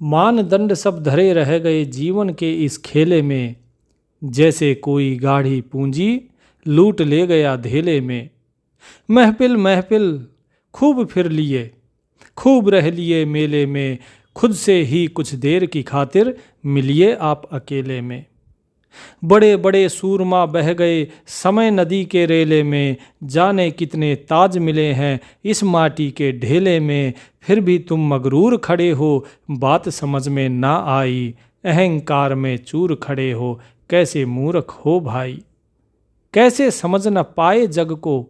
मानदंड सब धरे रह गए जीवन के इस खेले में, जैसे कोई गाढ़ी पूंजी लूट ले गया धेले में। महफिल महफिल खूब फिर लिए, खूब रह लिए मेले में, खुद से ही कुछ देर की खातिर मिलिए आप अकेले में। बड़े बड़े सूरमा बह गए समय नदी के रेले में, जाने कितने ताज मिले हैं इस माटी के ढेले में। फिर भी तुम मगरूर खड़े हो, बात समझ में ना आई, अहंकार में चूर खड़े हो, कैसे मूर्ख हो भाई। कैसे समझ न पाए जग को,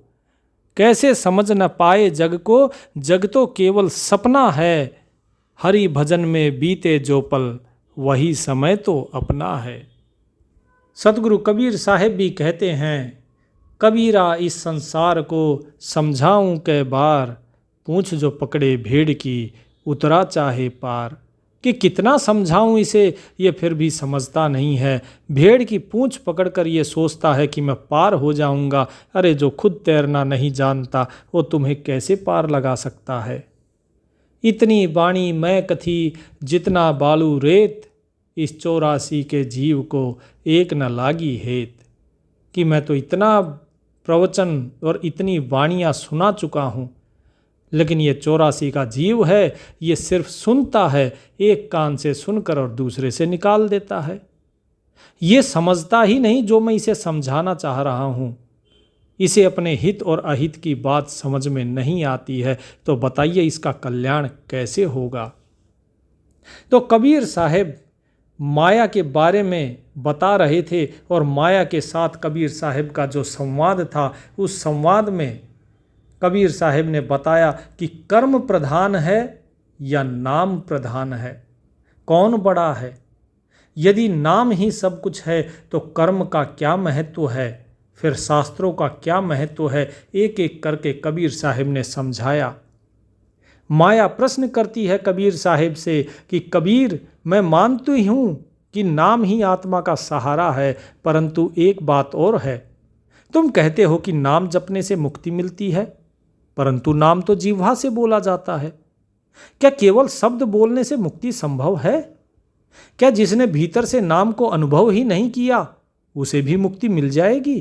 कैसे समझ न पाए जग को, जग तो केवल सपना है। हरि भजन में बीते जो पल, वही समय तो अपना है। सतगुरु कबीर साहिब भी कहते हैं, कबीरा इस संसार को समझाऊं कै बार, पूंछ जो पकड़े भेड़ की उतरा चाहे पार। कि कितना समझाऊं इसे, ये फिर भी समझता नहीं है। भेड़ की पूंछ पकड़कर ये सोचता है कि मैं पार हो जाऊंगा। अरे जो खुद तैरना नहीं जानता, वो तुम्हें कैसे पार लगा सकता है। इतनी बाणी मैं कथी जितना बालू रेत, इस 84 के जीव को एक न लागी हेत। कि मैं तो इतना प्रवचन और इतनी वाणियाँ सुना चुका हूँ, लेकिन ये 84 का जीव है, ये सिर्फ सुनता है, एक कान से सुनकर और दूसरे से निकाल देता है। ये समझता ही नहीं जो मैं इसे समझाना चाह रहा हूँ। इसे अपने हित और अहित की बात समझ में नहीं आती है, तो बताइए इसका कल्याण कैसे होगा। तो कबीर साहब माया के बारे में बता रहे थे, और माया के साथ कबीर साहब का जो संवाद था, उस संवाद में कबीर साहब ने बताया कि कर्म प्रधान है या नाम प्रधान है, कौन बड़ा है। यदि नाम ही सब कुछ है तो कर्म का क्या महत्व है, फिर शास्त्रों का क्या महत्व है। एक एक करके कबीर साहब ने समझाया। माया प्रश्न करती है कबीर साहब से कि कबीर, मैं मानती हूँ कि नाम ही आत्मा का सहारा है, परंतु एक बात और है। तुम कहते हो कि नाम जपने से मुक्ति मिलती है, परंतु नाम तो जिह्वा से बोला जाता है। क्या केवल शब्द बोलने से मुक्ति संभव है? क्या जिसने भीतर से नाम को अनुभव ही नहीं किया, उसे भी मुक्ति मिल जाएगी?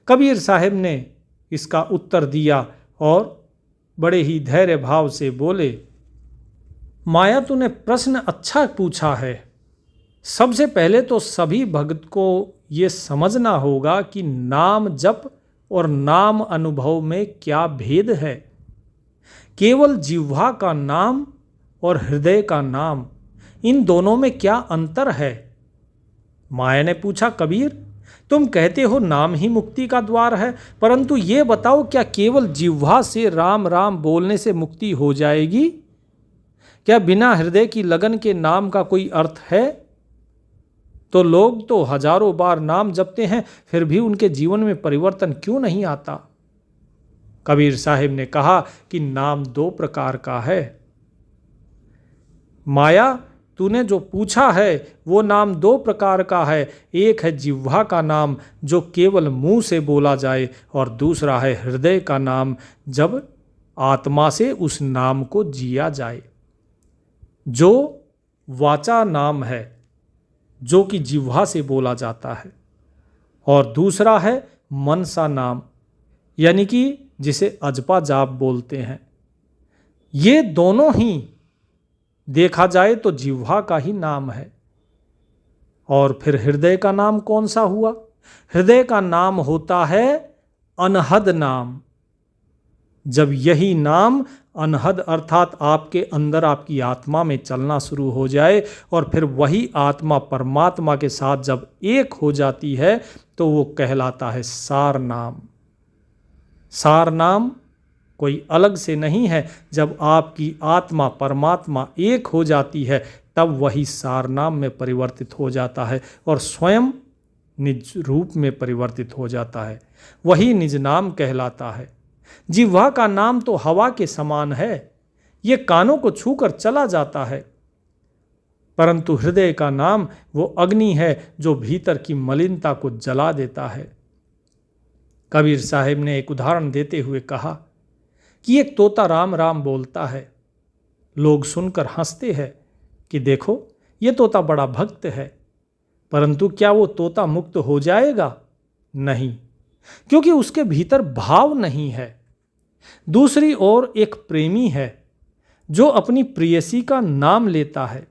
कबीर साहब ने इसका उत्तर दिया और बड़े ही धैर्य भाव से बोले, माया तूने प्रश्न अच्छा पूछा है। सबसे पहले तो सभी भक्त को ये समझना होगा कि नाम जप और नाम अनुभव में क्या भेद है। केवल जिह्वा का नाम और हृदय का नाम, इन दोनों में क्या अंतर है? माया ने पूछा, कबीर तुम कहते हो नाम ही मुक्ति का द्वार है, परंतु ये बताओ क्या केवल जिह्वा से राम राम बोलने से मुक्ति हो जाएगी? क्या बिना हृदय की लगन के नाम का कोई अर्थ है? तो लोग तो हजारों बार नाम जपते हैं, फिर भी उनके जीवन में परिवर्तन क्यों नहीं आता? कबीर साहिब ने कहा कि नाम दो प्रकार का है। माया, तूने जो पूछा है वो नाम दो प्रकार का है। एक है जिह्वा का नाम जो केवल मुंह से बोला जाए, और दूसरा है हृदय का नाम जब आत्मा से उस नाम को जिया जाए। जो वाचा नाम है जो कि जिह्वा से बोला जाता है, और दूसरा है मनसा नाम, यानी कि जिसे अजपा जाप बोलते हैं। ये दोनों ही देखा जाए तो जिह्वा का ही नाम है। और फिर हृदय का नाम कौन सा हुआ? हृदय का नाम होता है अनहद नाम। जब यही नाम अनहद अर्थात आपके अंदर आपकी आत्मा में चलना शुरू हो जाए, और फिर वही आत्मा परमात्मा के साथ जब एक हो जाती है, तो वो कहलाता है सार नाम। सार नाम कोई अलग से नहीं है। जब आपकी आत्मा परमात्मा एक हो जाती है, तब वही सार नाम में परिवर्तित हो जाता है और स्वयं निज रूप में परिवर्तित हो जाता है। वही निज नाम कहलाता है। जिह्वा का नाम तो हवा के समान है, ये कानों को छूकर चला जाता है, परंतु हृदय का नाम वो अग्नि है जो भीतर की मलिनता को जला देता है। कबीर साहब ने एक उदाहरण देते हुए कहा कि एक तोता राम राम बोलता है, लोग सुनकर हंसते हैं, कि देखो ये तोता बड़ा भक्त है, परंतु क्या वो तोता मुक्त हो जाएगा? नहीं, क्योंकि उसके भीतर भाव नहीं है। दूसरी ओर एक प्रेमी है जो अपनी प्रेयसी का नाम लेता है।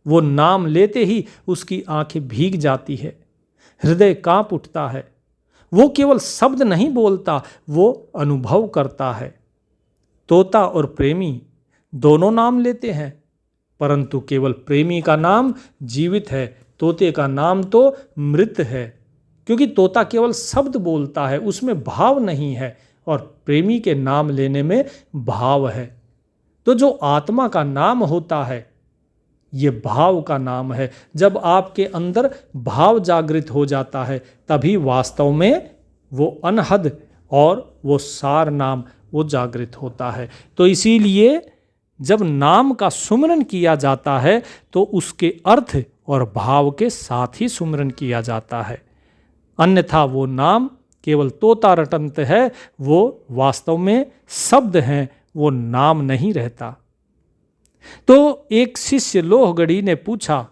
वो नाम लेते ही उसकी आंखें भीग जाती है, हृदय कांप उठता है। वो केवल शब्द नहीं बोलता, वो अनुभव करता है। तोता और प्रेमी दोनों नाम लेते हैं, परंतु केवल प्रेमी का नाम जीवित है, तोते का नाम तो मृत है। क्योंकि तोता केवल शब्द बोलता है, उसमें भाव नहीं है, और प्रेमी के नाम लेने में भाव है। तो जो आत्मा का नाम होता है, ये भाव का नाम है। जब आपके अंदर भाव जागृत हो जाता है, तभी वास्तव में वो अनहद और वो सार नाम वो जागृत होता है। तो इसीलिए जब नाम का सुमरन किया जाता है तो उसके अर्थ और भाव के साथ ही सुमरन किया जाता है। अन्यथा वो नाम केवल तोता रटंत है, वो वास्तव में शब्द हैं, वो नाम नहीं रहता। तो एक शिष्य लोहगढ़ी ने पूछा,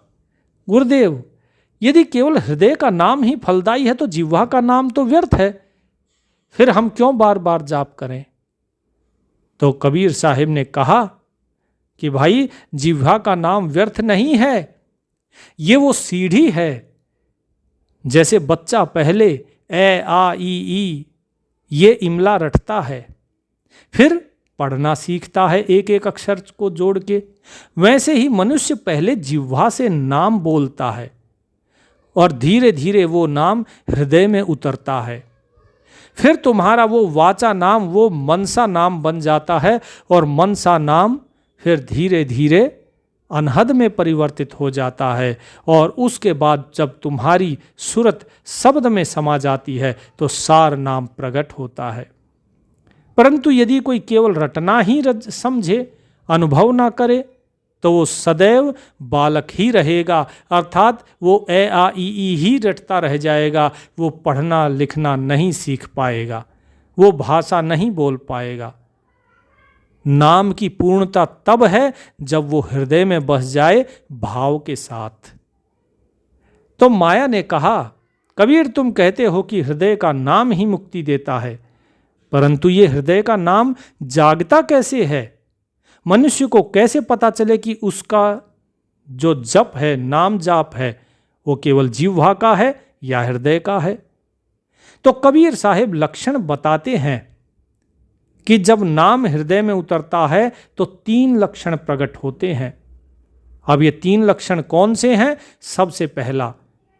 गुरुदेव, यदि केवल हृदय का नाम ही फलदायी है तो जिह्वा का नाम तो व्यर्थ है, फिर हम क्यों बार बार जाप करें? तो कबीर साहिब ने कहा कि भाई, जिह्वा का नाम व्यर्थ नहीं है, ये वो सीढ़ी है। जैसे बच्चा पहले ए आ ई ये इमला रटता है, फिर पढ़ना सीखता है एक एक अक्षर को जोड़ के, वैसे ही मनुष्य पहले जिह्वा से नाम बोलता है और धीरे धीरे वो नाम हृदय में उतरता है। फिर तुम्हारा वो वाचा नाम वो मनसा नाम बन जाता है, और मनसा नाम फिर धीरे धीरे अनहद में परिवर्तित हो जाता है, और उसके बाद जब तुम्हारी सूरत शब्द में समा जाती है तो सार नाम प्रकट होता है। परंतु यदि कोई केवल रटना ही समझे, अनुभव ना करे, तो वो सदैव बालक ही रहेगा, अर्थात वो ए आ ई ही रटता रह जाएगा। वो पढ़ना लिखना नहीं सीख पाएगा, वो भाषा नहीं बोल पाएगा। नाम की पूर्णता तब है जब वो हृदय में बस जाए भाव के साथ। तो माया ने कहा, कबीर, तुम कहते हो कि हृदय का नाम ही मुक्ति देता है, परंतु ये हृदय का नाम जागता कैसे है? मनुष्य को कैसे पता चले कि उसका जो जप है, नाम जाप है, वो केवल जिह्वा का है या हृदय का है? तो कबीर साहिब लक्षण बताते हैं कि जब नाम हृदय में उतरता है तो 3 लक्षण प्रकट होते हैं। अब ये 3 लक्षण कौन से हैं? सबसे पहला,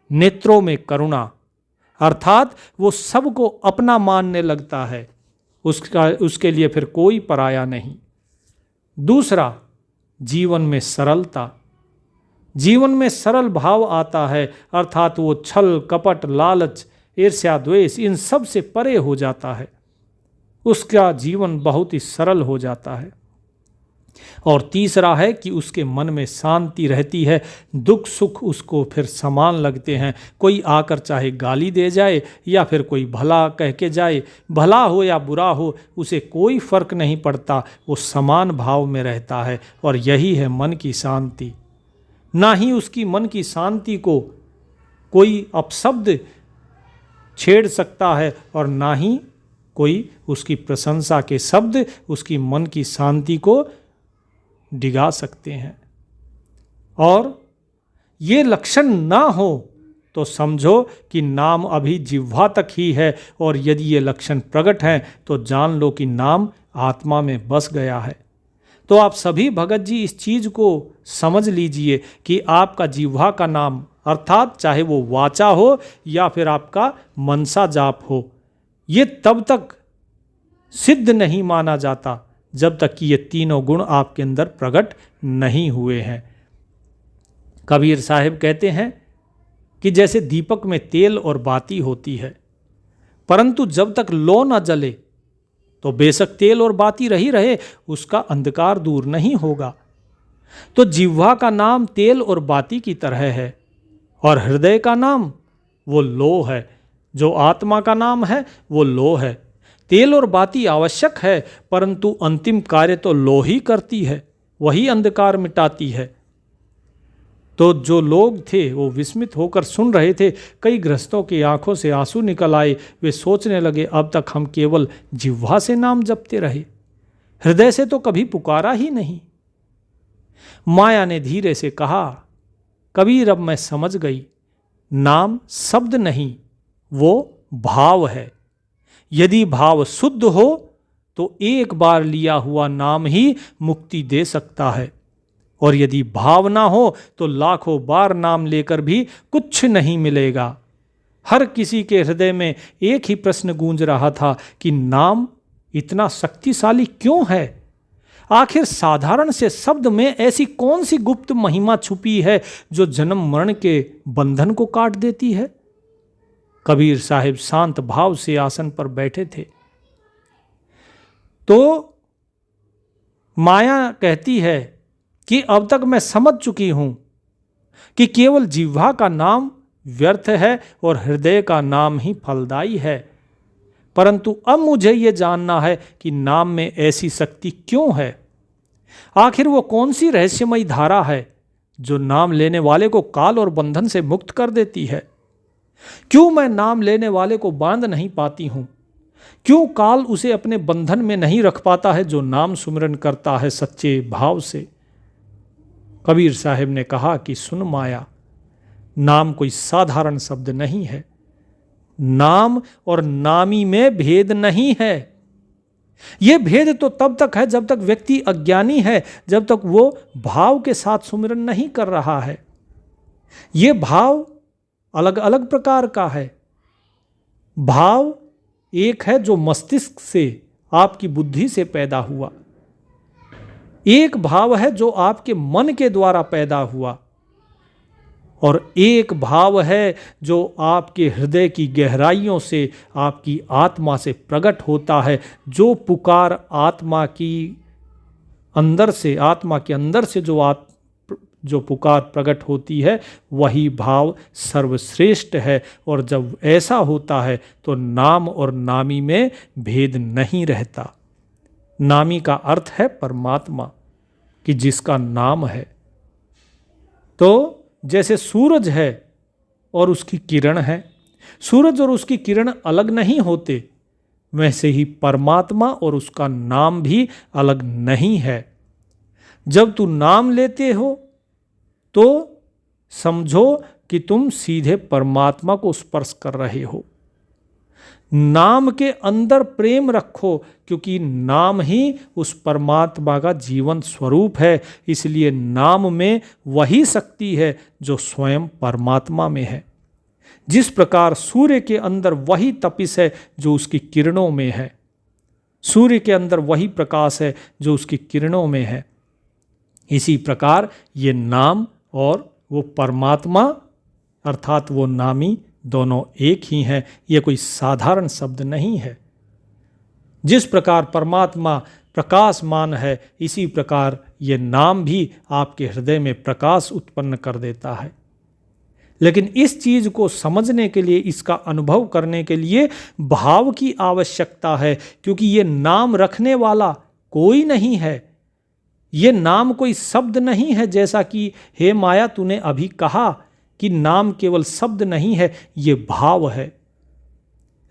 नेत्रों में करुणा, अर्थात वो सबको अपना मानने लगता है, उसके लिए फिर कोई पराया नहीं। दूसरा, जीवन में सरलता, जीवन में सरल भाव आता है, अर्थात वो छल कपट लालच ईर्ष्या द्वेष इन सब से परे हो जाता है, उसका जीवन बहुत ही सरल हो जाता है। और तीसरा है कि उसके मन में शांति रहती है, दुख सुख उसको फिर समान लगते हैं। कोई आकर चाहे गाली दे जाए या फिर कोई भला कह के जाए, भला हो या बुरा हो, उसे कोई फर्क नहीं पड़ता, वो समान भाव में रहता है। और यही है मन की शांति। ना ही उसकी मन की शांति को कोई अपशब्द छेड़ सकता है और ना ही कोई उसकी प्रशंसा के शब्द उसकी मन की शांति को डिगा सकते हैं। और ये लक्षण ना हो तो समझो कि नाम अभी जिह्वा तक ही है, और यदि ये लक्षण प्रकट हैं तो जान लो कि नाम आत्मा में बस गया है। तो आप सभी भगत जी इस चीज़ को समझ लीजिए कि आपका जिह्वा का नाम, अर्थात चाहे वो वाचा हो या फिर आपका मनसा जाप हो, ये तब तक सिद्ध नहीं माना जाता जब तक कि ये तीनों गुण आपके अंदर प्रकट नहीं हुए हैं। कबीर साहिब कहते हैं कि जैसे दीपक में तेल और बाती होती है, परंतु जब तक लो न जले तो बेशक तेल और बाती रही रहे, उसका अंधकार दूर नहीं होगा। तो जिह्वा का नाम तेल और बाती की तरह है, और हृदय का नाम वो लो है, जो आत्मा का नाम है वो लो है। तेल और बाती आवश्यक है, परंतु अंतिम कार्य तो लो ही करती है, वही अंधकार मिटाती है। तो जो लोग थे वो विस्मित होकर सुन रहे थे। कई गृहस्थों की आंखों से आंसू निकल आए। वे सोचने लगे, अब तक हम केवल जिह्वा से नाम जपते रहे, हृदय से तो कभी पुकारा ही नहीं। माया ने धीरे से कहा, कबीर अब मैं समझ गई, नाम शब्द नहीं, वो भाव है। यदि भाव शुद्ध हो तो एक बार लिया हुआ नाम ही मुक्ति दे सकता है, और यदि भाव ना हो तो लाखों बार नाम लेकर भी कुछ नहीं मिलेगा। हर किसी के हृदय में एक ही प्रश्न गूंज रहा था कि नाम इतना शक्तिशाली क्यों है? आखिर साधारण से शब्द में ऐसी कौन सी गुप्त महिमा छुपी है जो जन्म मरण के बंधन को काट देती है? कबीर साहिब शांत भाव से आसन पर बैठे थे। तो माया कहती है कि अब तक मैं समझ चुकी हूं कि केवल जिह्वा का नाम व्यर्थ है और हृदय का नाम ही फलदायी है, परंतु अब मुझे यह जानना है कि नाम में ऐसी शक्ति क्यों है। आखिर वो कौन सी रहस्यमयी धारा है जो नाम लेने वाले को काल और बंधन से मुक्त कर देती है? क्यों मैं नाम लेने वाले को बांध नहीं पाती हूं? क्यों काल उसे अपने बंधन में नहीं रख पाता है जो नाम सुमिरन करता है सच्चे भाव से? कबीर साहिब ने कहा कि सुन माया, नाम कोई साधारण शब्द नहीं है। नाम और नामी में भेद नहीं है। यह भेद तो तब तक है जब तक व्यक्ति अज्ञानी है, जब तक वो भाव के साथ सुमिरन नहीं कर रहा है। यह भाव अलग अलग प्रकार का है। भाव एक है जो मस्तिष्क से, आपकी बुद्धि से पैदा हुआ। एक भाव है जो आपके मन के द्वारा पैदा हुआ, और एक भाव है जो आपके हृदय की गहराइयों से, आपकी आत्मा से प्रकट होता है। जो पुकार आत्मा की अंदर से, आत्मा के अंदर से जो पुकार प्रकट होती है, वही भाव सर्वश्रेष्ठ है। और जब ऐसा होता है तो नाम और नामी में भेद नहीं रहता। नामी का अर्थ है परमात्मा, कि जिसका नाम है। तो जैसे सूरज है और उसकी किरण है, सूरज और उसकी किरण अलग नहीं होते, वैसे ही परमात्मा और उसका नाम भी अलग नहीं है। जब तू नाम लेते हो तो समझो कि तुम सीधे परमात्मा को स्पर्श कर रहे हो। नाम के अंदर प्रेम रखो, क्योंकि नाम ही उस परमात्मा का जीवन स्वरूप है। इसलिए नाम में वही शक्ति है जो स्वयं परमात्मा में है। जिस प्रकार सूर्य के अंदर वही तपिश है जो उसकी किरणों में है, सूर्य के अंदर वही प्रकाश है जो उसकी किरणों में है, इसी प्रकार ये नाम और वो परमात्मा अर्थात वो नामी दोनों एक ही हैं। ये कोई साधारण शब्द नहीं है। जिस प्रकार परमात्मा प्रकाशमान है, इसी प्रकार ये नाम भी आपके हृदय में प्रकाश उत्पन्न कर देता है। लेकिन इस चीज़ को समझने के लिए, इसका अनुभव करने के लिए भाव की आवश्यकता है, क्योंकि ये नाम रखने वाला कोई नहीं है। ये नाम कोई शब्द नहीं है, जैसा कि हे माया तूने अभी कहा कि नाम केवल शब्द नहीं है, ये भाव है।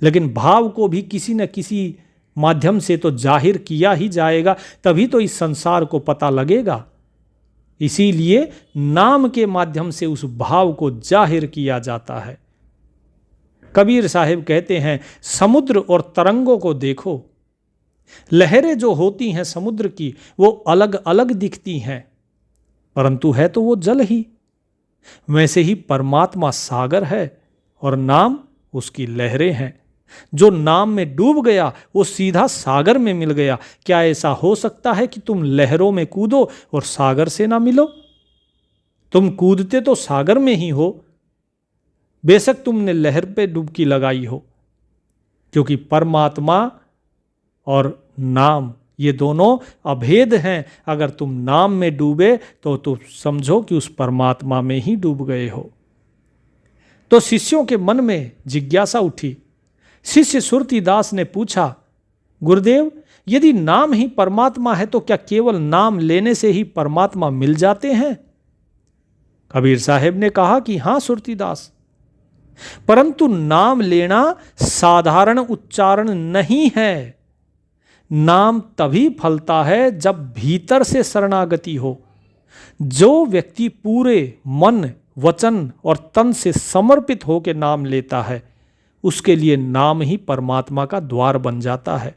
लेकिन भाव को भी किसी न किसी माध्यम से तो जाहिर किया ही जाएगा, तभी तो इस संसार को पता लगेगा। इसीलिए नाम के माध्यम से उस भाव को जाहिर किया जाता है। कबीर साहिब कहते हैं, समुद्र और तरंगों को देखो। लहरें जो होती हैं समुद्र की, वो अलग अलग दिखती हैं, परंतु है तो वो जल ही। वैसे ही परमात्मा सागर है और नाम उसकी लहरें हैं। जो नाम में डूब गया वो सीधा सागर में मिल गया। क्या ऐसा हो सकता है कि तुम लहरों में कूदो और सागर से ना मिलो? तुम कूदते तो सागर में ही हो, बेशक तुमने लहर पे डुबकी लगाई हो, क्योंकि परमात्मा और नाम ये दोनों अभेद हैं। अगर तुम नाम में डूबे तो तुम समझो कि उस परमात्मा में ही डूब गए हो। तो शिष्यों के मन में जिज्ञासा उठी। शिष्य सुरतीदास ने पूछा, गुरुदेव, यदि नाम ही परमात्मा है तो क्या केवल नाम लेने से ही परमात्मा मिल जाते हैं? कबीर साहब ने कहा कि हाँ सुरतीदास, परंतु नाम लेना साधारण उच्चारण नहीं है। नाम तभी फलता है जब भीतर से शरणागति हो। जो व्यक्ति पूरे मन, वचन और तन से समर्पित होकर नाम लेता है, उसके लिए नाम ही परमात्मा का द्वार बन जाता है।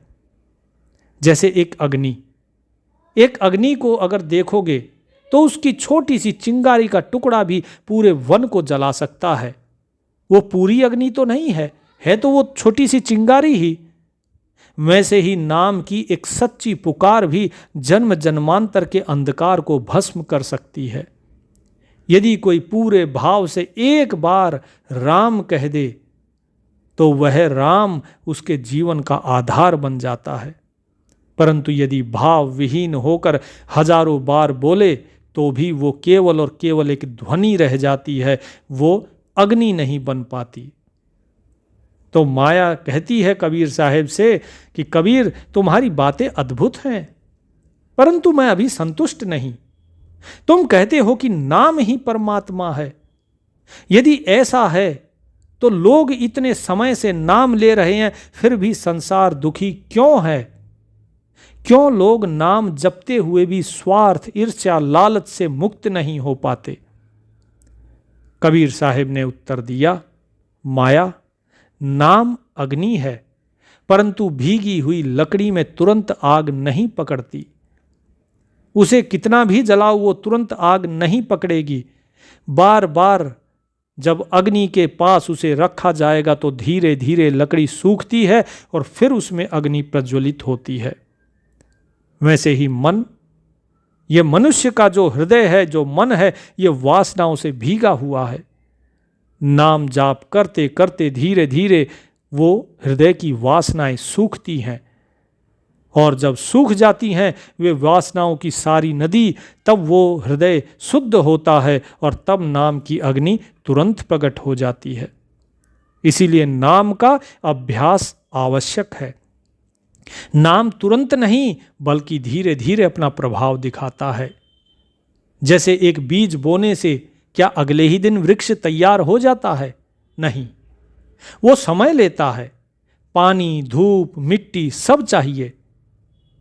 जैसे एक अग्नि को अगर देखोगे तो उसकी छोटी सी चिंगारी का टुकड़ा भी पूरे वन को जला सकता है। वो पूरी अग्नि तो नहीं है तो वो छोटी सी चिंगारी ही। वैसे ही नाम की एक सच्ची पुकार भी जन्म जन्मांतर के अंधकार को भस्म कर सकती है। यदि कोई पूरे भाव से एक बार राम कह दे तो वह राम उसके जीवन का आधार बन जाता है। परंतु यदि भाव विहीन होकर हजारों बार बोले तो भी वो केवल और केवल एक ध्वनि रह जाती है, वो अग्नि नहीं बन पाती। तो माया कहती है कबीर साहब से कि कबीर, तुम्हारी बातें अद्भुत हैं, परंतु मैं अभी संतुष्ट नहीं। तुम कहते हो कि नाम ही परमात्मा है। यदि ऐसा है तो लोग इतने समय से नाम ले रहे हैं, फिर भी संसार दुखी क्यों है? क्यों लोग नाम जपते हुए भी स्वार्थ, ईर्ष्या, लालच से मुक्त नहीं हो पाते? कबीर साहब ने उत्तर दिया, माया, नाम अग्नि है, परंतु भीगी हुई लकड़ी में तुरंत आग नहीं पकड़ती। उसे कितना भी जलाओ वो तुरंत आग नहीं पकड़ेगी। बार बार जब अग्नि के पास उसे रखा जाएगा तो धीरे धीरे लकड़ी सूखती है और फिर उसमें अग्नि प्रज्वलित होती है। वैसे ही मन, ये मनुष्य का जो हृदय है, जो मन है, ये वासनाओं से भीगा हुआ है। नाम जाप करते करते धीरे धीरे वो हृदय की वासनाएं सूखती हैं, और जब सूख जाती हैं वे वासनाओं की सारी नदी, तब वो हृदय शुद्ध होता है और तब नाम की अग्नि तुरंत प्रकट हो जाती है। इसीलिए नाम का अभ्यास आवश्यक है। नाम तुरंत नहीं बल्कि धीरे धीरे अपना प्रभाव दिखाता है। जैसे एक बीज बोने से क्या अगले ही दिन वृक्ष तैयार हो जाता है? नहीं, वो समय लेता है। पानी, धूप, मिट्टी सब चाहिए।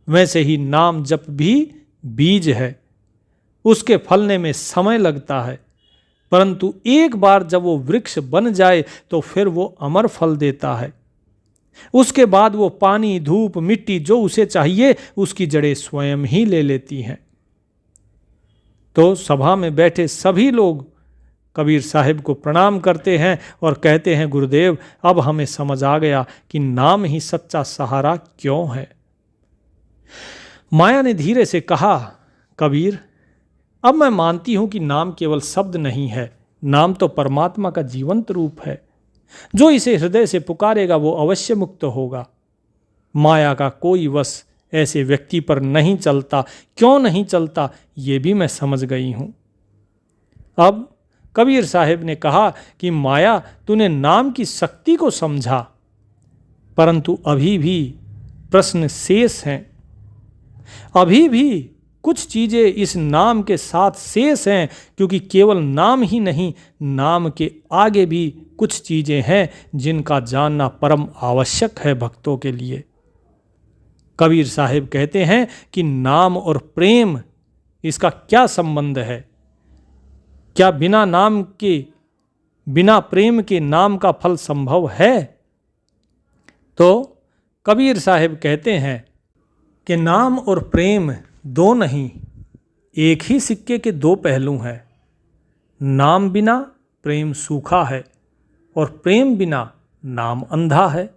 वैसे ही नाम जप भी बीज है, उसके फलने में समय लगता है, परंतु एक बार जब वो वृक्ष बन जाए तो फिर वो अमर फल देता है। उसके बाद वो पानी, धूप, मिट्टी जो उसे चाहिए उसकी जड़ें स्वयं ही ले लेती हैं। तो सभा में बैठे सभी लोग कबीर साहिब को प्रणाम करते हैं और कहते हैं, गुरुदेव, अब हमें समझ आ गया कि नाम ही सच्चा सहारा क्यों है। माया ने धीरे से कहा, कबीर, अब मैं मानती हूं कि नाम केवल शब्द नहीं है, नाम तो परमात्मा का जीवंत रूप है। जो इसे हृदय से पुकारेगा वो अवश्य मुक्त होगा। माया का कोई वश ऐसे व्यक्ति पर नहीं चलता। क्यों नहीं चलता ये भी मैं समझ गई हूं। अब कबीर साहब ने कहा कि माया, तूने नाम की शक्ति को समझा, परंतु अभी भी प्रश्न शेष हैं। अभी भी कुछ चीज़ें इस नाम के साथ शेष हैं, क्योंकि केवल नाम ही नहीं, नाम के आगे भी कुछ चीज़ें हैं जिनका जानना परम आवश्यक है भक्तों के लिए। कबीर साहिब कहते हैं कि नाम और प्रेम, इसका क्या संबंध है? क्या बिना नाम के, बिना प्रेम के नाम का फल संभव है? तो कबीर साहिब कहते हैं कि नाम और प्रेम दो नहीं, एक ही सिक्के के दो पहलू हैं। नाम बिना प्रेम सूखा है और प्रेम बिना नाम अंधा है।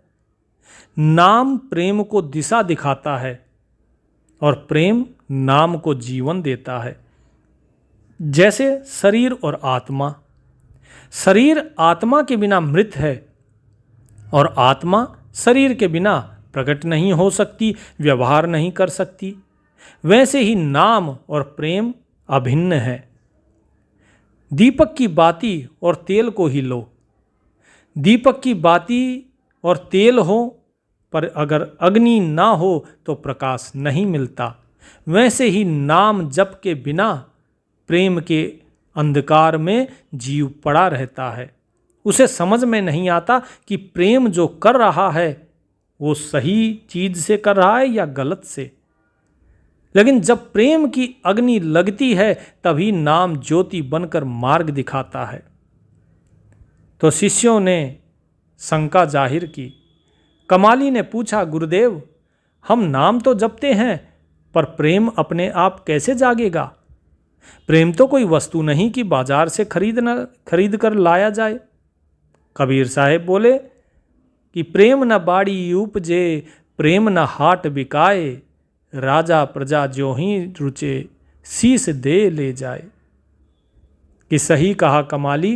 नाम प्रेम को दिशा दिखाता है और प्रेम नाम को जीवन देता है। जैसे शरीर और आत्मा, शरीर आत्मा के बिना मृत है और आत्मा शरीर के बिना प्रकट नहीं हो सकती, व्यवहार नहीं कर सकती। वैसे ही नाम और प्रेम अभिन्न है। दीपक की बाती और तेल को ही लो। दीपक की बाती और तेल हो, पर अगर अग्नि ना हो तो प्रकाश नहीं मिलता। वैसे ही नाम जप के बिना, प्रेम के अंधकार में जीव पड़ा रहता है। उसे समझ में नहीं आता कि प्रेम जो कर रहा है वो सही चीज से कर रहा है या गलत से। लेकिन जब प्रेम की अग्नि लगती है तभी नाम ज्योति बनकर मार्ग दिखाता है। तो शिष्यों ने शंका जाहिर की। कमाली ने पूछा, गुरुदेव, हम नाम तो जपते हैं पर प्रेम अपने आप कैसे जागेगा? प्रेम तो कोई वस्तु नहीं कि बाजार से खरीद कर लाया जाए। कबीर साहब बोले कि प्रेम न बाड़ी उपजे, प्रेम न हाट बिकाए, राजा प्रजा ज्यों ही रुचे, शीस दे ले जाए। कि सही कहा कमाली,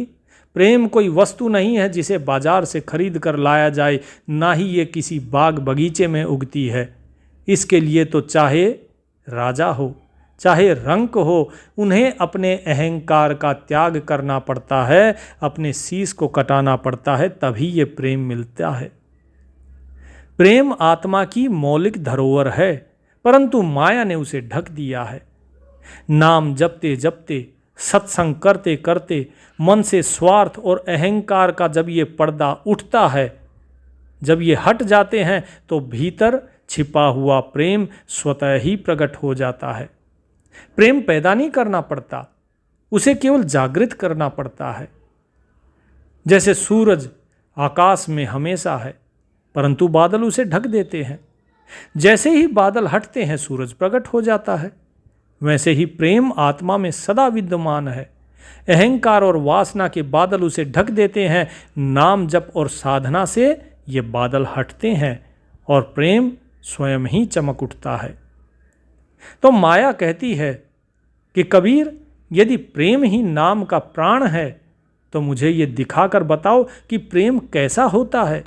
प्रेम कोई वस्तु नहीं है जिसे बाजार से खरीद कर लाया जाए, ना ही ये किसी बाग बगीचे में उगती है। इसके लिए तो चाहे राजा हो चाहे रंक हो, उन्हें अपने अहंकार का त्याग करना पड़ता है, अपने शीश को कटाना पड़ता है, तभी ये प्रेम मिलता है। प्रेम आत्मा की मौलिक धरोहर है, परंतु माया ने उसे ढक दिया है। नाम जपते जपते, सत्संग करते करते मन से स्वार्थ और अहंकार का जब ये पर्दा उठता है, जब ये हट जाते हैं, तो भीतर छिपा हुआ प्रेम स्वतः ही प्रकट हो जाता है। प्रेम पैदा नहीं करना पड़ता, उसे केवल जागृत करना पड़ता है। जैसे सूरज आकाश में हमेशा है, परंतु बादल उसे ढक देते हैं। जैसे ही बादल हटते हैं सूरज प्रकट हो जाता है। वैसे ही प्रेम आत्मा में सदा विद्यमान है। अहंकार और वासना के बादल उसे ढक देते हैं। नाम जप और साधना से ये बादल हटते हैं और प्रेम स्वयं ही चमक उठता है। तो माया कहती है कि कबीर, यदि प्रेम ही नाम का प्राण है तो मुझे ये दिखाकर बताओ कि प्रेम कैसा होता है।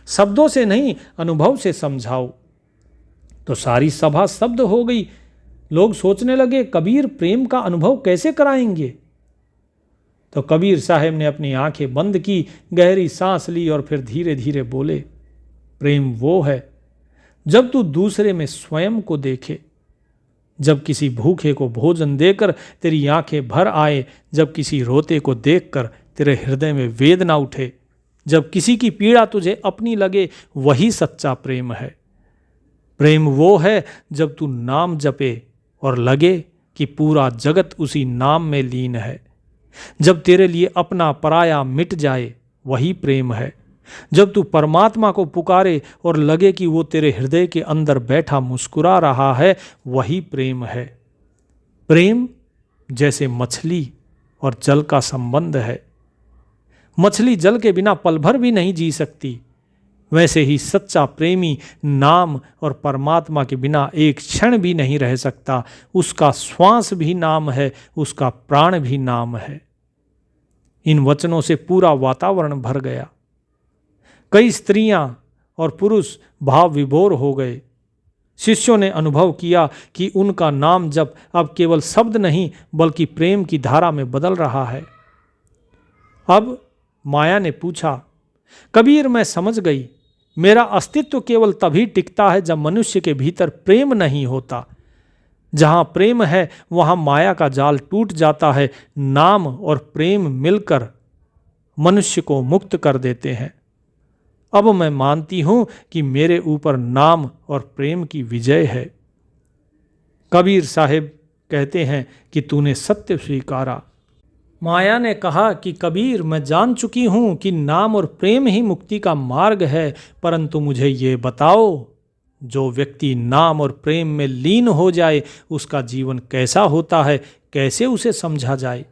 शब्दों से नहीं, अनुभव से समझाओ। तो सारी सभा स्तब्ध हो गई। लोग सोचने लगे, कबीर प्रेम का अनुभव कैसे कराएंगे? तो कबीर साहब ने अपनी आंखें बंद की, गहरी सांस ली और फिर धीरे धीरे बोले, प्रेम वो है जब तू दूसरे में स्वयं को देखे, जब किसी भूखे को भोजन देकर तेरी आंखें भर आए, जब किसी रोते को देखकर तेरे हृदय में वेदना उठे, जब किसी की पीड़ा तुझे अपनी लगे, वही सच्चा प्रेम है। प्रेम वो है जब तू नाम जपे और लगे कि पूरा जगत उसी नाम में लीन है। जब तेरे लिए अपना पराया मिट जाए, वही प्रेम है। जब तू परमात्मा को पुकारे और लगे कि वो तेरे हृदय के अंदर बैठा मुस्कुरा रहा है, वही प्रेम है। प्रेम जैसे मछली और जल का संबंध है। मछली जल के बिना पल भर भी नहीं जी सकती, वैसे ही सच्चा प्रेमी नाम और परमात्मा के बिना एक क्षण भी नहीं रह सकता। उसका श्वास भी नाम है, उसका प्राण भी नाम है। इन वचनों से पूरा वातावरण भर गया। कई स्त्रियां और पुरुष भाव विभोर हो गए। शिष्यों ने अनुभव किया कि उनका नाम जप अब केवल शब्द नहीं बल्कि प्रेम की धारा में बदल रहा है। अब माया ने पूछा, कबीर मैं समझ गई, मेरा अस्तित्व केवल तभी टिकता है जब मनुष्य के भीतर प्रेम नहीं होता। जहाँ प्रेम है वहाँ माया का जाल टूट जाता है। नाम और प्रेम मिलकर मनुष्य को मुक्त कर देते हैं। अब मैं मानती हूँ कि मेरे ऊपर नाम और प्रेम की विजय है। कबीर साहब कहते हैं कि तूने सत्य स्वीकारा। माया ने कहा कि कबीर मैं जान चुकी हूँ कि नाम और प्रेम ही मुक्ति का मार्ग है, परंतु मुझे ये बताओ, जो व्यक्ति नाम और प्रेम में लीन हो जाए उसका जीवन कैसा होता है, कैसे उसे समझा जाए?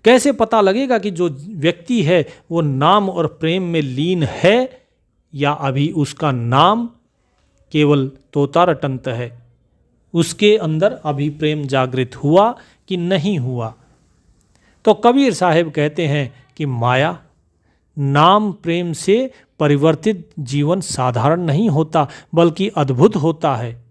कैसे पता लगेगा कि जो व्यक्ति है वो नाम और प्रेम में लीन है या अभी उसका नाम केवल तोता रटंत है, उसके अंदर अभी प्रेम जागृत हुआ कि नहीं हुआ? तो कबीर साहब कहते हैं कि माया, नाम प्रेम से परिवर्तित जीवन साधारण नहीं होता बल्कि अद्भुत होता है।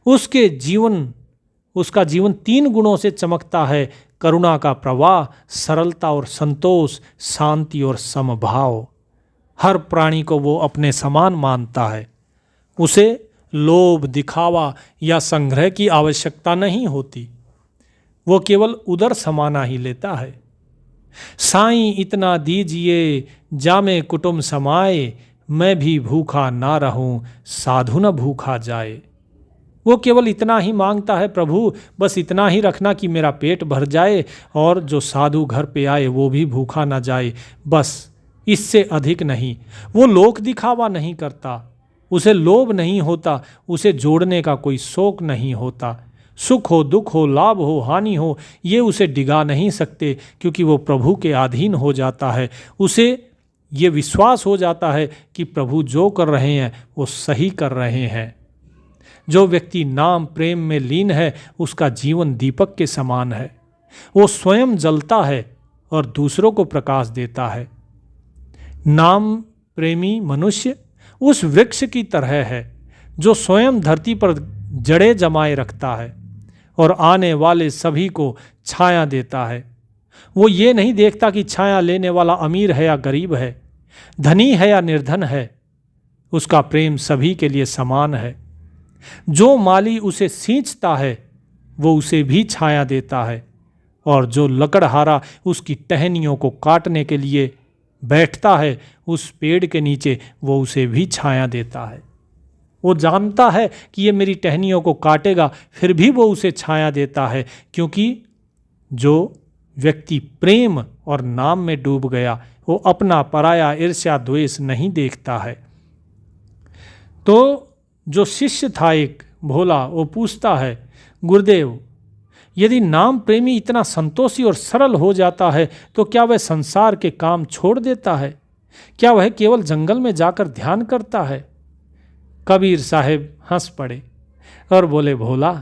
उसका जीवन 3 गुणों से चमकता है: करुणा का प्रवाह, सरलता और संतोष, शांति और समभाव। हर प्राणी को वो अपने समान मानता है। उसे लोभ, दिखावा या संग्रह की आवश्यकता नहीं होती। वो केवल उदर समाना ही लेता है। साईं इतना दीजिए जामे कुटुम समाए, मैं भी भूखा ना रहूं साधु न भूखा जाए। वो केवल इतना ही मांगता है, प्रभु बस इतना ही रखना कि मेरा पेट भर जाए और जो साधु घर पे आए वो भी भूखा ना जाए, बस इससे अधिक नहीं। वो लोक दिखावा नहीं करता, उसे लोभ नहीं होता, उसे जोड़ने का कोई शौक नहीं होता। सुख हो दुख हो लाभ हो हानि हो ये उसे डिगा नहीं सकते, क्योंकि वो प्रभु के अधीन हो जाता है। उसे ये विश्वास हो जाता है कि प्रभु जो कर रहे हैं वो सही कर रहे हैं। जो व्यक्ति नाम प्रेम में लीन है उसका जीवन दीपक के समान है। वो स्वयं जलता है और दूसरों को प्रकाश देता है। नाम प्रेमी मनुष्य उस वृक्ष की तरह है जो स्वयं धरती पर जड़ें जमाए रखता है और आने वाले सभी को छाया देता है। वो ये नहीं देखता कि छाया लेने वाला अमीर है या गरीब है, धनी है या निर्धन है। उसका प्रेम सभी के लिए समान है। जो माली उसे सींचता है वो उसे भी छाया देता है, और जो लकड़हारा उसकी टहनियों को काटने के लिए बैठता है उस पेड़ के नीचे वो उसे भी छाया देता है। वो जानता है कि ये मेरी टहनियों को काटेगा, फिर भी वो उसे छाया देता है, क्योंकि जो व्यक्ति प्रेम और नाम में डूब गया वो अपना पराया ईर्ष्या द्वेष नहीं देखता है। तो जो शिष्य था एक भोला, वो पूछता है, गुरुदेव यदि नाम प्रेमी इतना संतोषी और सरल हो जाता है तो क्या वह संसार के काम छोड़ देता है? क्या वह केवल जंगल में जाकर ध्यान करता है? कबीर साहब हंस पड़े और बोले, भोला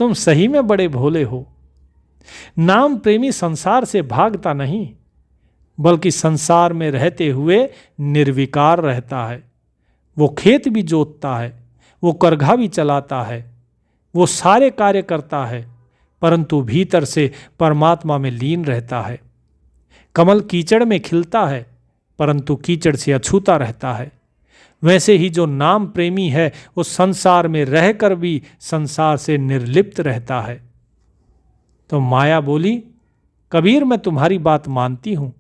तुम सही में बड़े भोले हो। नाम प्रेमी संसार से भागता नहीं, बल्कि संसार में रहते हुए निर्विकार रहता है। वो खेत भी जोतता है, वो करघा भी चलाता है, वो सारे कार्य करता है, परंतु भीतर से परमात्मा में लीन रहता है। कमल कीचड़ में खिलता है, परंतु कीचड़ से अछूता रहता है। वैसे ही जो नाम प्रेमी है वो संसार में रहकर भी संसार से निर्लिप्त रहता है। तो माया बोली, कबीर मैं तुम्हारी बात मानती हूँ,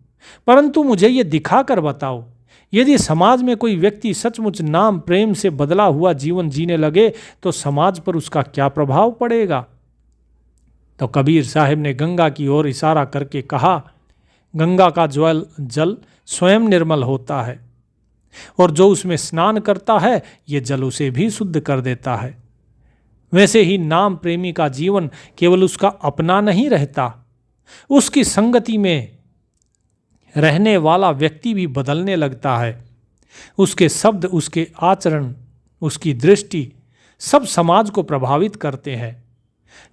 परंतु मुझे ये दिखा कर बताओ, यदि समाज में कोई व्यक्ति सचमुच नाम प्रेम से बदला हुआ जीवन जीने लगे तो समाज पर उसका क्या प्रभाव पड़ेगा? तो कबीर साहब ने गंगा की ओर इशारा करके कहा, गंगा का जल स्वयं निर्मल होता है और जो उसमें स्नान करता है ये जल उसे भी शुद्ध कर देता है। वैसे ही नाम प्रेमी का जीवन केवल उसका अपना नहीं रहता, उसकी संगति में रहने वाला व्यक्ति भी बदलने लगता है। उसके शब्द, उसके आचरण, उसकी दृष्टि सब समाज को प्रभावित करते हैं।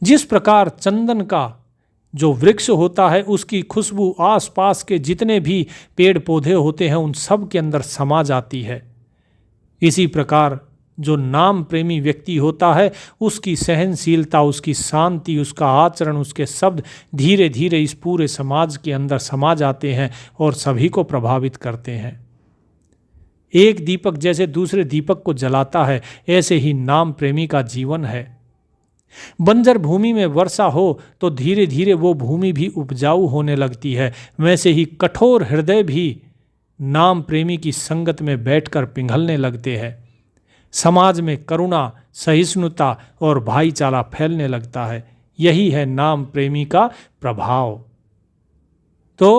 जिस प्रकार चंदन का जो वृक्ष होता है उसकी खुशबू आसपास के जितने भी पेड़ पौधे होते हैं उन सब के अंदर समा जाती है, इसी प्रकार जो नाम प्रेमी व्यक्ति होता है उसकी सहनशीलता, उसकी शांति, उसका आचरण, उसके शब्द धीरे धीरे इस पूरे समाज के अंदर समा जाते हैं और सभी को प्रभावित करते हैं। एक दीपक जैसे दूसरे दीपक को जलाता है, ऐसे ही नाम प्रेमी का जीवन है। बंजर भूमि में वर्षा हो तो धीरे धीरे वो भूमि भी उपजाऊ होने लगती है। वैसे ही कठोर हृदय भी नाम प्रेमी की संगत में बैठकर पिघलने लगते हैं। समाज में करुणा, सहिष्णुता और भाईचारा फैलने लगता है। यही है नाम प्रेमी का प्रभाव। तो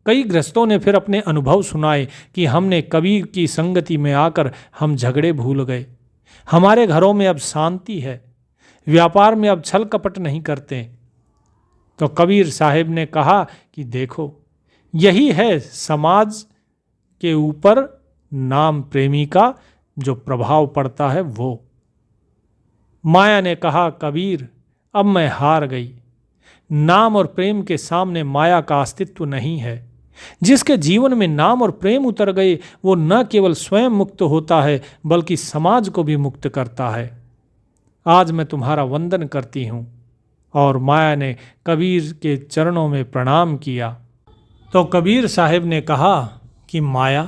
कई गृहस्थों ने फिर अपने अनुभव सुनाए कि हमने कबीर की संगति में आकर हम झगड़े भूल गए, हमारे घरों में अब शांति है, व्यापार में अब छल कपट नहीं करते। तो कबीर साहब ने कहा कि देखो यही है समाज के ऊपर नाम प्रेमी का जो प्रभाव पड़ता है वो। माया ने कहा, कबीर अब मैं हार गई, नाम और प्रेम के सामने माया का अस्तित्व नहीं है। जिसके जीवन में नाम और प्रेम उतर गए वो न केवल स्वयं मुक्त होता है बल्कि समाज को भी मुक्त करता है। आज मैं तुम्हारा वंदन करती हूँ। और माया ने कबीर के चरणों में प्रणाम किया। तो कबीर साहब ने कहा कि माया,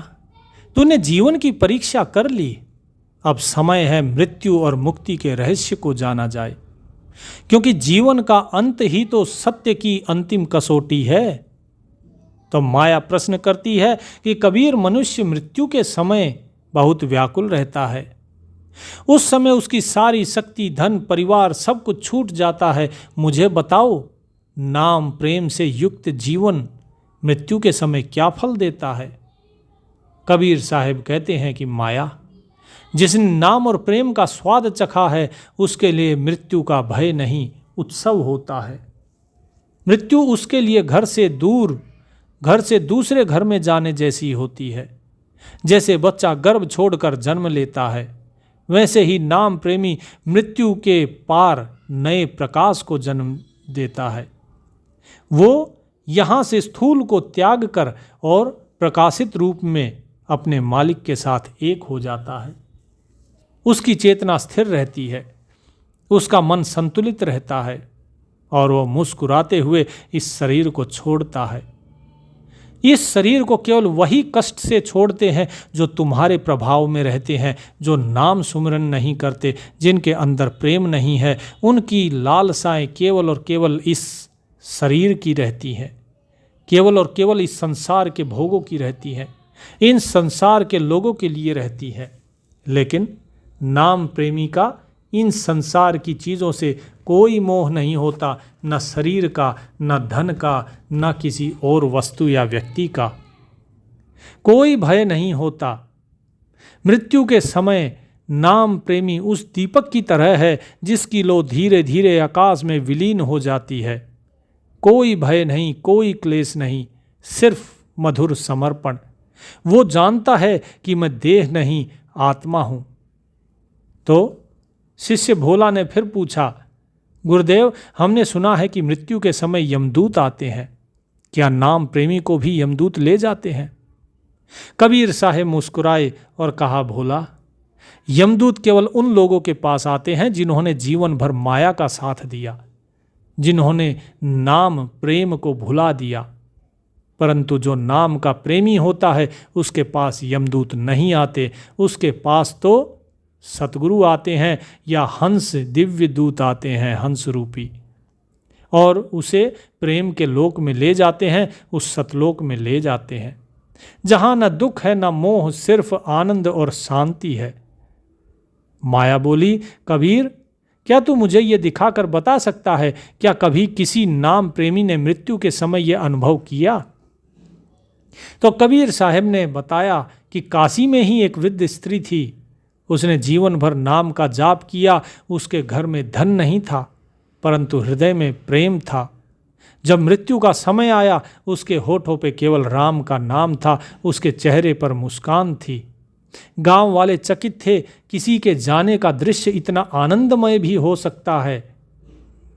तूने जीवन की परीक्षा कर ली, अब समय है मृत्यु और मुक्ति के रहस्य को जाना जाए। क्योंकि जीवन का अंत ही तो सत्य की अंतिम कसौटी है। तो माया प्रश्न करती है कि कबीर, मनुष्य मृत्यु के समय बहुत व्याकुल रहता है। उस समय उसकी सारी शक्ति, धन, परिवार सब कुछ छूट जाता है। मुझे बताओ, नाम प्रेम से युक्त जीवन मृत्यु के समय क्या फल देता है? कबीर साहब कहते हैं कि माया, जिसने नाम और प्रेम का स्वाद चखा है, उसके लिए मृत्यु का भय नहीं, उत्सव होता है। मृत्यु उसके लिए घर से दूसरे घर में जाने जैसी होती है। जैसे बच्चा गर्भ छोड़कर जन्म लेता है, वैसे ही नाम प्रेमी मृत्यु के पार नए प्रकाश को जन्म देता है। वो यहाँ से स्थूल को त्याग कर और प्रकाशित रूप में अपने मालिक के साथ एक हो जाता है। उसकी चेतना स्थिर रहती है, उसका मन संतुलित रहता है और वह मुस्कुराते हुए इस शरीर को छोड़ता है। इस शरीर को केवल वही कष्ट से छोड़ते हैं जो तुम्हारे प्रभाव में रहते हैं, जो नाम सुमिरन नहीं करते, जिनके अंदर प्रेम नहीं है। उनकी लालसाएं केवल और केवल इस शरीर की रहती हैं, केवल और केवल इस संसार के भोगों की रहती हैं, इन संसार के लोगों के लिए रहती है। लेकिन नाम प्रेमी का इन संसार की चीज़ों से कोई मोह नहीं होता, न शरीर का, न धन का, न किसी और वस्तु या व्यक्ति का। कोई भय नहीं होता। मृत्यु के समय नाम प्रेमी उस दीपक की तरह है जिसकी लौ धीरे धीरे आकाश में विलीन हो जाती है। कोई भय नहीं, कोई क्लेश नहीं, सिर्फ मधुर समर्पण। वो जानता है कि मैं देह नहीं, आत्मा हूँ। तो शिष्य भोला ने फिर पूछा, गुरुदेव, हमने सुना है कि मृत्यु के समय यमदूत आते हैं, क्या नाम प्रेमी को भी यमदूत ले जाते हैं? कबीर साहब मुस्कुराए और कहा, भोला, यमदूत केवल उन लोगों के पास आते हैं जिन्होंने जीवन भर माया का साथ दिया, जिन्होंने नाम प्रेम को भुला दिया। परंतु जो नाम का प्रेमी होता है उसके पास यमदूत नहीं आते, उसके पास तो सतगुरु आते हैं या हंस, दिव्य दूत आते हैं, हंस रूपी, और उसे प्रेम के लोक में ले जाते हैं, उस सतलोक में ले जाते हैं जहाँ न दुख है, न मोह, सिर्फ आनंद और शांति है। माया बोली, कबीर, क्या तू मुझे ये दिखाकर बता सकता है, क्या कभी किसी नाम प्रेमी ने मृत्यु के समय ये अनुभव किया? तो कबीर साहब ने बताया कि काशी में ही एक वृद्ध स्त्री थी। उसने जीवन भर नाम का जाप किया। उसके घर में धन नहीं था, परंतु हृदय में प्रेम था। जब मृत्यु का समय आया, उसके होठों पे केवल राम का नाम था, उसके चेहरे पर मुस्कान थी। गांव वाले चकित थे, किसी के जाने का दृश्य इतना आनंदमय भी हो सकता है।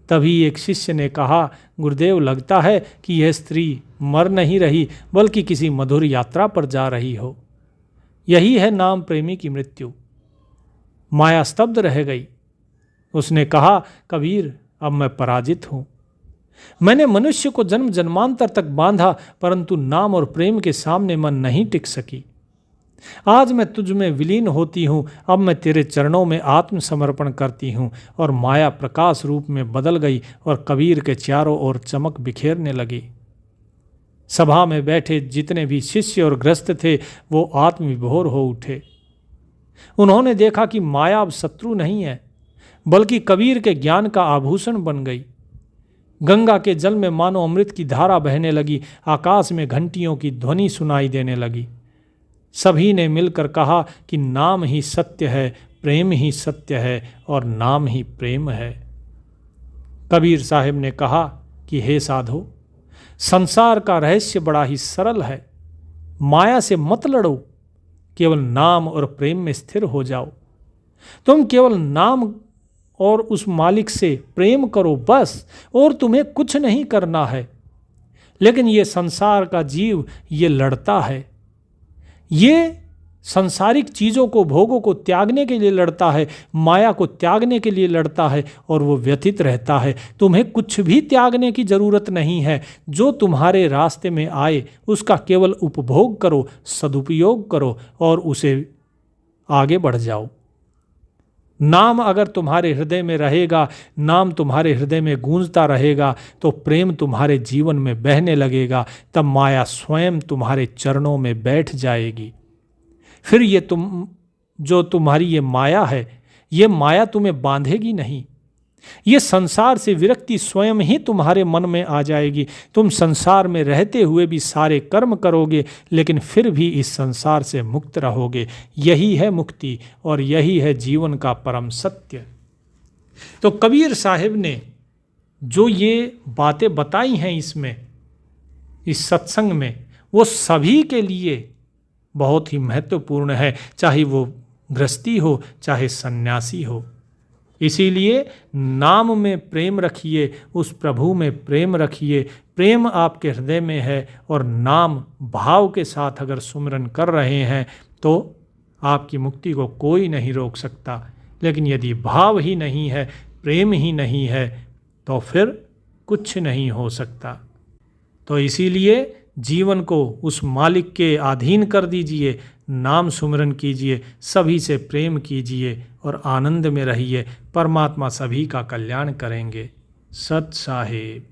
तभी एक शिष्य ने कहा, गुरुदेव, लगता है कि यह स्त्री मर नहीं रही, बल्कि किसी मधुर यात्रा पर जा रही हो। यही है नाम प्रेमी की मृत्यु। माया स्तब्ध रह गई। उसने कहा, कबीर, अब मैं पराजित हूँ। मैंने मनुष्य को जन्म जन्मांतर तक बांधा, परंतु नाम और प्रेम के सामने मन नहीं टिक सकी। आज मैं तुझ में विलीन होती हूँ। अब मैं तेरे चरणों में आत्मसमर्पण करती हूँ। और माया प्रकाश रूप में बदल गई और कबीर के चारों ओर चमक बिखेरने लगी। सभा में बैठे जितने भी शिष्य और गृहस्थ थे, वो आत्मविभोर हो उठे। उन्होंने देखा कि माया अब शत्रु नहीं है, बल्कि कबीर के ज्ञान का आभूषण बन गई। गंगा के जल में मानो अमृत की धारा बहने लगी। आकाश में घंटियों की ध्वनि सुनाई देने लगी। सभी ने मिलकर कहा कि नाम ही सत्य है, प्रेम ही सत्य है और नाम ही प्रेम है। कबीर साहब ने कहा कि हे साधो, संसार का रहस्य बड़ा ही सरल है। माया से मत लड़ो, केवल नाम और प्रेम में स्थिर हो जाओ। तुम केवल नाम और उस मालिक से प्रेम करो बस, और तुम्हें कुछ नहीं करना है। लेकिन ये संसार का जीव ये लड़ता है, ये सांसारिक चीज़ों को, भोगों को त्यागने के लिए लड़ता है, माया को त्यागने के लिए लड़ता है और वो व्यथित रहता है। तुम्हें कुछ भी त्यागने की जरूरत नहीं है। जो तुम्हारे रास्ते में आए उसका केवल उपभोग करो, सदुपयोग करो और उसे आगे बढ़ जाओ। नाम अगर तुम्हारे हृदय में रहेगा, नाम तुम्हारे हृदय में गूंजता रहेगा, तो प्रेम तुम्हारे जीवन में बहने लगेगा। तब माया स्वयं तुम्हारे चरणों में बैठ जाएगी। फिर ये तुम्हारी ये माया है, ये माया तुम्हें बांधेगी नहीं। ये संसार से विरक्ति स्वयं ही तुम्हारे मन में आ जाएगी। तुम संसार में रहते हुए भी सारे कर्म करोगे, लेकिन फिर भी इस संसार से मुक्त रहोगे। यही है मुक्ति और यही है जीवन का परम सत्य। तो कबीर साहिब ने जो ये बातें बताई हैं इसमें, इस सत्संग में, वो सभी के लिए बहुत ही महत्वपूर्ण है, चाहे वो गृहस्थी हो चाहे सन्यासी हो। इसीलिए नाम में प्रेम रखिए, उस प्रभु में प्रेम रखिए। प्रेम आपके हृदय में है और नाम भाव के साथ अगर सुमिरन कर रहे हैं तो आपकी मुक्ति को कोई नहीं रोक सकता। लेकिन यदि भाव ही नहीं है, प्रेम ही नहीं है, तो फिर कुछ नहीं हो सकता। तो इसीलिए जीवन को उस मालिक के अधीन कर दीजिए, नाम सुमिरन कीजिए, सभी से प्रेम कीजिए और आनंद में रहिए। परमात्मा सभी का कल्याण करेंगे। सत साहिब।